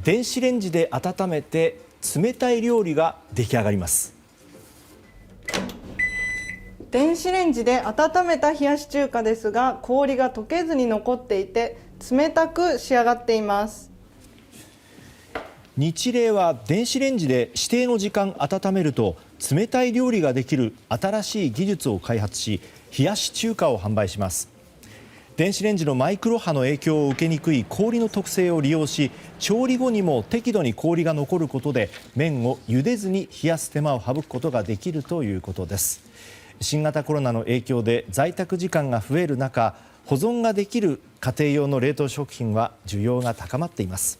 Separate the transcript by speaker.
Speaker 1: 電子レンジで温めて冷たい料理が出来上がります。
Speaker 2: 電子レンジで温めた冷やし中華ですが、氷が溶けずに残っていて冷たく仕上がっています。
Speaker 1: ニチレイは電子レンジで指定の時間温めると冷たい料理ができる新しい技術を開発し、冷やし中華を販売します。電子レンジのマイクロ波の影響を受けにくい氷の特性を利用し、調理後にも適度に氷が残ることで麺を茹でずに冷やす手間を省くことができるということです。新型コロナの影響で在宅時間が増える中、保存ができる家庭用の冷凍食品は需要が高まっています。